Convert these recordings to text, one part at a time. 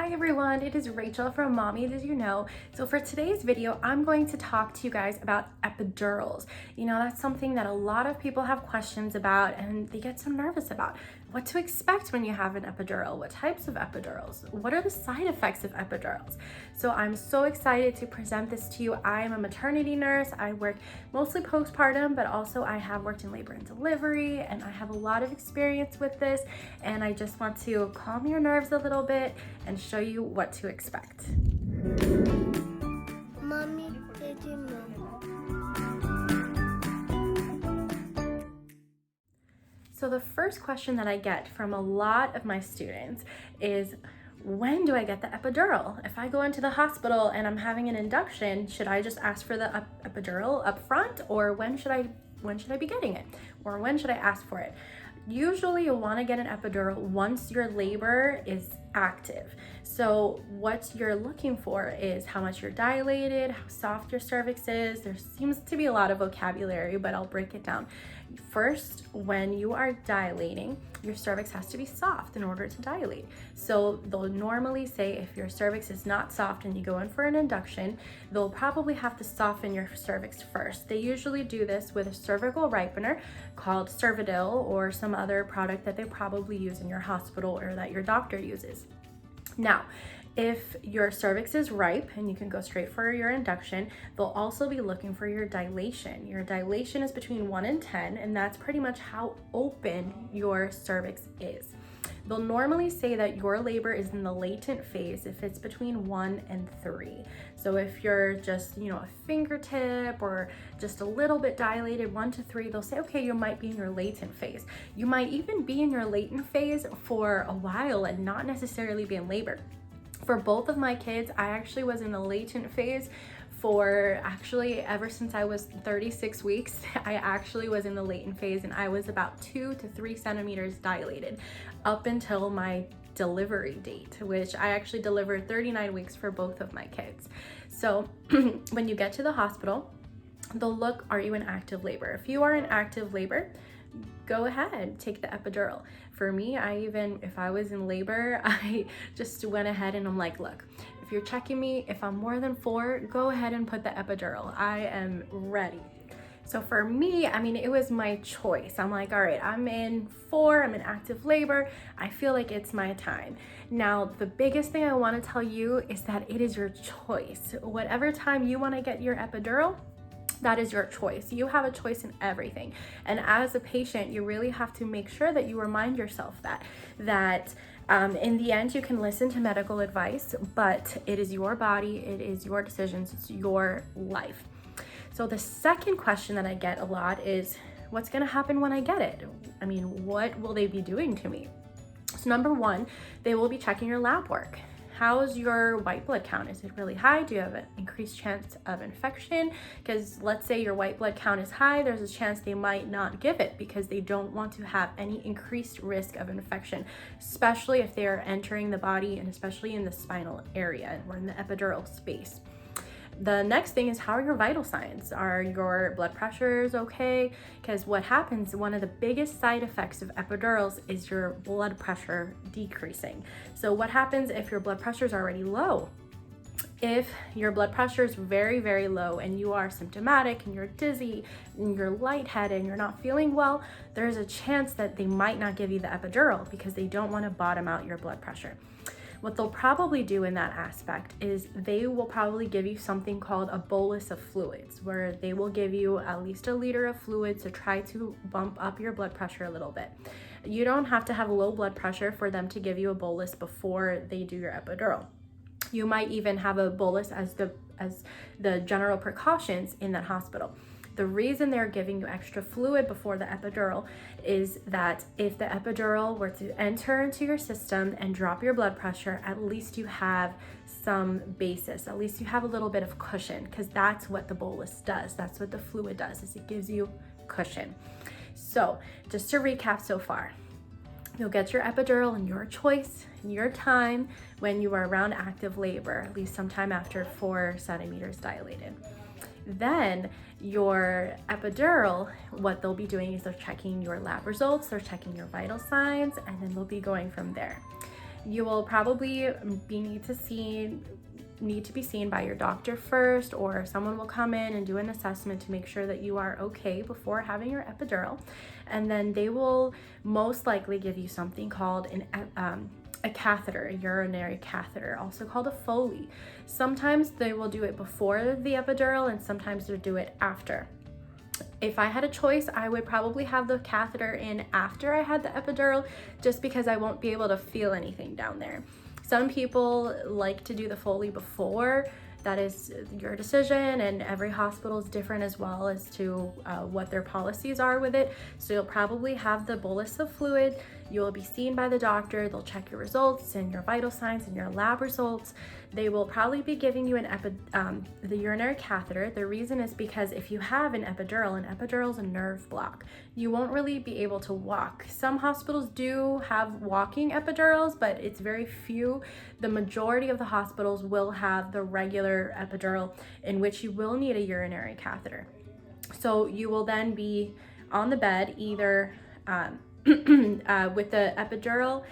Hi everyone, it is Rachel from Mommy Did You Know? So for today's video, I'm going to talk to you guys about epidurals. You know, that's something that a lot of people have questions about and they get so nervous about. What to expect when you have an epidural? What types of epidurals? What are the side effects of epidurals? So I'm so excited to present this to you. I am a maternity nurse. I work mostly postpartum, but also I have worked in labor and delivery, and I have a lot of experience with this, and I just want to calm your nerves a little bit and show you what to expect. Mommy, did you know? So the first question that I get from a lot of my students is, when do I get the epidural? If I go into the hospital and I'm having an induction, should I just ask for the epidural up front, or when should I be getting it? Or when should I ask for it? Usually you'll want to get an epidural once your labor is active. So what you're looking for is how much you're dilated, how soft your cervix is. There seems to be a lot of vocabulary, but I'll break it down. First, when you are dilating, your cervix has to be soft in order to dilate. So they'll normally say if your cervix is not soft and you go in for an induction, they'll probably have to soften your cervix first. They usually do this with a cervical ripener called CERVICAL or some other product that they probably use in your hospital or that your doctor uses. Now, if your cervix is ripe and you can go straight for your induction, they'll also be looking for your dilation. Your dilation is between 1 and 10, and that's pretty much how open your cervix is. They'll normally say that your labor is in the latent phase if it's between 1 and 3. So if you're just, a fingertip or just a little bit dilated, 1 to 3, they'll say, okay, you might be in your latent phase. You might even be in your latent phase for a while and not necessarily be in labor. For both of my kids, I actually was in the latent phase for ever since I was 36 weeks. I actually was in the latent phase, and I was about 2 to 3 centimeters dilated up until my delivery date, which I actually delivered 39 weeks for both of my kids. So when you get to the hospital, they'll look, are you in active labor? If you are in active labor, go ahead, take the epidural. For me, if I was in labor, I just went ahead and I'm like, look, if you're checking me, if I'm more than 4, go ahead and put the epidural. I am ready. So for me, it was my choice. I'm like, all right, I'm in 4, I'm in active labor. I feel like it's my time. Now, the biggest thing I want to tell you is that it is your choice. Whatever time you want to get your epidural, that is your choice. You have a choice in everything. And as a patient, you really have to make sure that you remind yourself that in the end, you can listen to medical advice, but it is your body, it is your decisions, it's your life. So the second question that I get a lot is, what's gonna happen when I get it? What will they be doing to me? So number 1, they will be checking your lab work. How's your white blood count? Is it really high? Do you have an increased chance of infection? Because let's say your white blood count is high, there's a chance they might not give it because they don't want to have any increased risk of infection, especially if they are entering the body and especially in the spinal area or in the epidural space. The next thing is, how are your vital signs? Are your blood pressures okay? Because what happens, one of the biggest side effects of epidurals is your blood pressure decreasing. So what happens if your blood pressure is already low? If your blood pressure is very, very low and you are symptomatic and you're dizzy and you're lightheaded and you're not feeling well, there's a chance that they might not give you the epidural because they don't want to bottom out your blood pressure. What they'll probably do in that aspect is they will probably give you something called a bolus of fluids, where they will give you at least a liter of fluids to try to bump up your blood pressure a little bit. You don't have to have low blood pressure for them to give you a bolus before they do your epidural. You might even have a bolus as the general precautions in that hospital. The reason they're giving you extra fluid before the epidural is that if the epidural were to enter into your system and drop your blood pressure, at least you have some basis, at least you have a little bit of cushion, because that's what the bolus does. That's what the fluid does, is it gives you cushion. So just to recap so far, you'll get your epidural in your choice, in your time, when you are around active labor, at least sometime after 4 centimeters dilated. Then your epidural, what they'll be doing is they're checking your lab results, they're checking your vital signs, and then they'll be going from there. You will probably need to be seen by your doctor first, or someone will come in and do an assessment to make sure that you are okay before having your epidural. And then they will most likely give you something called a catheter, a urinary catheter, also called a Foley. Sometimes they will do it before the epidural and sometimes they'll do it after. If I had a choice, I would probably have the catheter in after I had the epidural, just because I won't be able to feel anything down there. Some people like to do the Foley before. That is your decision, and every hospital is different as well as to what their policies are with it. So you'll probably have the bolus of fluid. You will be seen by the doctor. They'll check your results and your vital signs and your lab results. They will probably be giving you the urinary catheter. The reason is because if you have an epidural is a nerve block. You won't really be able to walk. Some hospitals do have walking epidurals, but it's very few. The majority of the hospitals will have the regular epidural, in which you will need a urinary catheter. So you will then be on the bed, either with the epidural.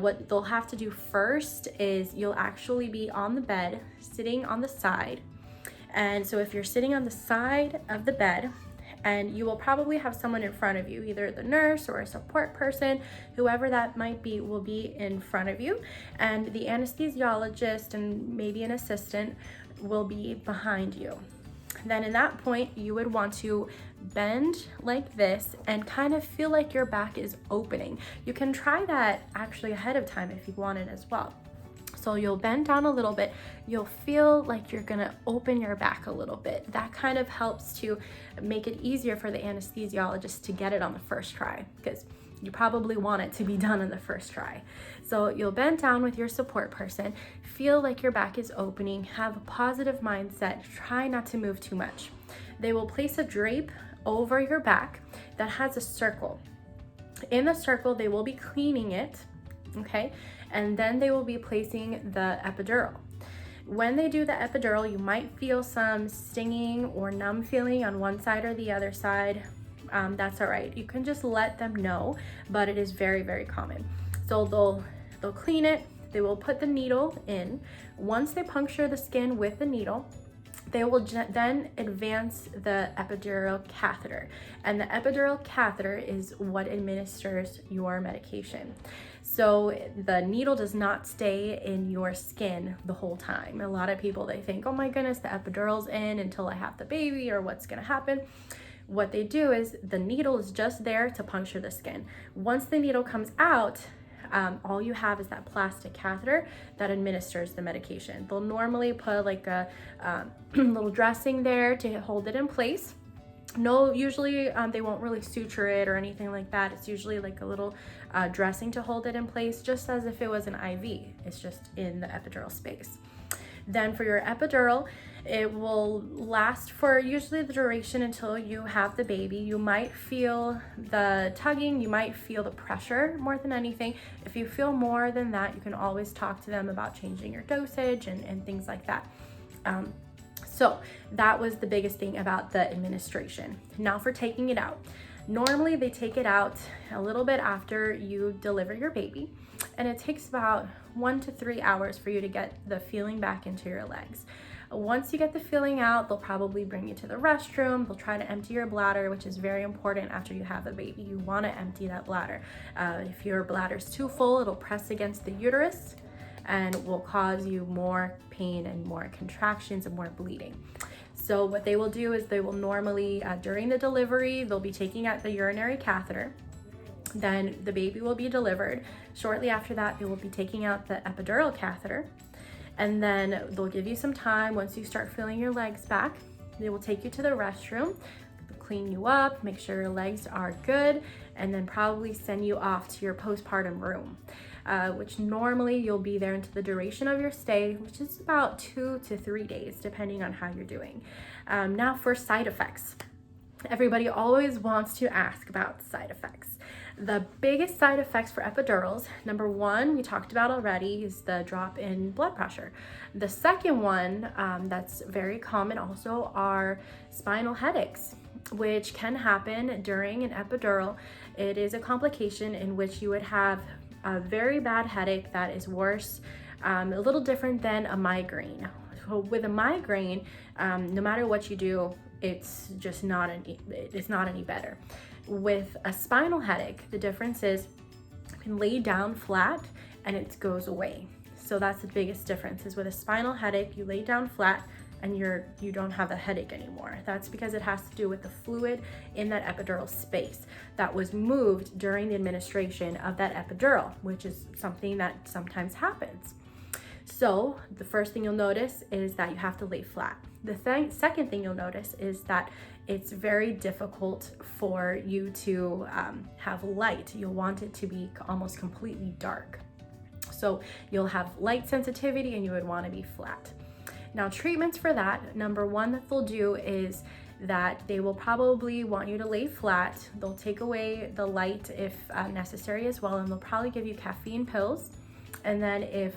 What they'll have to do first is you'll actually be on the bed, sitting on the side. And so if you're sitting on the side of the bed, and you will probably have someone in front of you, either the nurse or a support person, whoever that might be, will be in front of you. And the anesthesiologist and maybe an assistant will be behind you. Then in that point, you would want to bend like this and kind of feel like your back is opening. You can try that actually ahead of time if you wanted as well. So you'll bend down a little bit. You'll feel like you're gonna open your back a little bit. That kind of helps to make it easier for the anesthesiologist to get it on the first try, because you probably want it to be done on the first try. So you'll bend down with your support person, feel like your back is opening, have a positive mindset, try not to move too much. They will place a drape over your back that has a circle. In the circle, they will be cleaning it, okay? And then they will be placing the epidural. When they do the epidural, you might feel some stinging or numb feeling on one side or the other side. That's all right. You can just let them know, but it is very, very common. So they'll clean it. They will put the needle in. Once they puncture the skin with the needle, they will then advance the epidural catheter. And the epidural catheter is what administers your medication. So the needle does not stay in your skin the whole time. A lot of people, they think, oh my goodness, the epidural's in until I have the baby, or what's gonna happen. What they do is the needle is just there to puncture the skin. Once the needle comes out, all you have is that plastic catheter that administers the medication. They'll normally put like a little dressing there to hold it in place. No, usually they won't really suture it or anything like that. It's usually like a little dressing to hold it in place, just as if it was an IV. It's just in the epidural space. Then for your epidural, it will last for usually the duration until you have the baby. You might feel the tugging, you might feel the pressure more than anything. If you feel more than that, you can always talk to them about changing your dosage and things like that. So that was the biggest thing about the administration. Now for taking it out. Normally they take it out a little bit after you deliver your baby, and it takes about 1 to 3 hours for you to get the feeling back into your legs. Once you get the feeling out, they'll probably bring you to the restroom. They'll try to empty your bladder, which is very important after you have a baby. You want to empty that bladder. If your bladder's too full, it'll press against the uterus and will cause you more pain and more contractions and more bleeding. So what they will do is they will normally, during the delivery, they'll be taking out the urinary catheter. Then the baby will be delivered. Shortly after that, they will be taking out the epidural catheter. And then they'll give you some time. Once you start feeling your legs back, they will take you to the restroom, clean you up, make sure your legs are good, and then probably send you off to your postpartum room, which normally you'll be there into the duration of your stay, which is about 2 to 3 days, depending on how you're doing. Now for side effects. Everybody always wants to ask about side effects. The biggest side effects for epidurals, number one, we talked about already, is the drop in blood pressure. The second one that's very common also are spinal headaches, which can happen during an epidural. It is a complication in which you would have a very bad headache that is worse, a little different than a migraine. So with a migraine, no matter what you do, it's just not any better. With a spinal headache, the difference is you can lay down flat and it goes away. So that's the biggest difference, is with a spinal headache, you lay down flat and you don't have the headache anymore. That's because it has to do with the fluid in that epidural space that was moved during the administration of that epidural, which is something that sometimes happens. So the first thing you'll notice is that you have to lay flat. The second thing you'll notice is that it's very difficult for you to have light. You'll want it to be almost completely dark. So you'll have light sensitivity and you would want to be flat. Now, treatments for that, number one that they'll do is that they will probably want you to lay flat. They'll take away the light if necessary as well, and they'll probably give you caffeine pills. And then if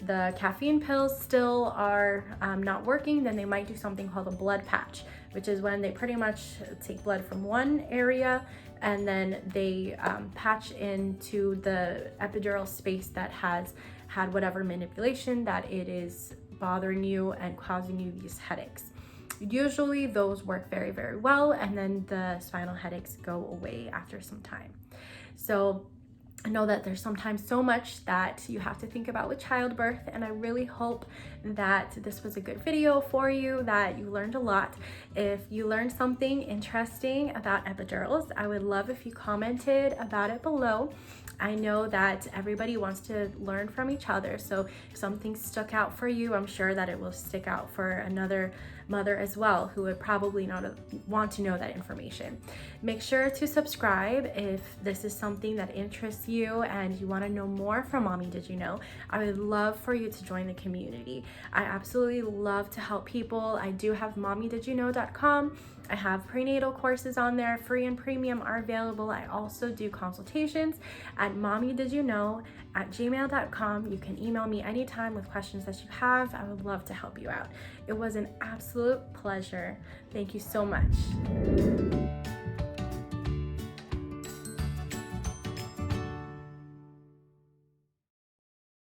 the caffeine pills still are not working, then they might do something called a blood patch, which is when they pretty much take blood from one area and then they patch into the epidural space that has had whatever manipulation that it is bothering you and causing you these headaches. Usually those work very, very well, and then the spinal headaches go away after some time. So I know that there's sometimes so much that you have to think about with childbirth, and I really hope that this was a good video for you, that you learned a lot. If you learned something interesting about epidurals, I would love if you commented about it below. I know that everybody wants to learn from each other, so if something stuck out for you, I'm sure that it will stick out for another mother as well who would probably not want to know that information. Make sure to subscribe if this is something that interests you and you want to know more from Mommy Did You Know. I would love for you to join the community. I absolutely love to help people. I do have mommydidyouknow.com. I have prenatal courses on there, free and premium are available. I also do consultations at mommydidyouknow@gmail.com. You can email me anytime with questions that you have. I would love to help you out. It was an absolute pleasure. Thank you so much.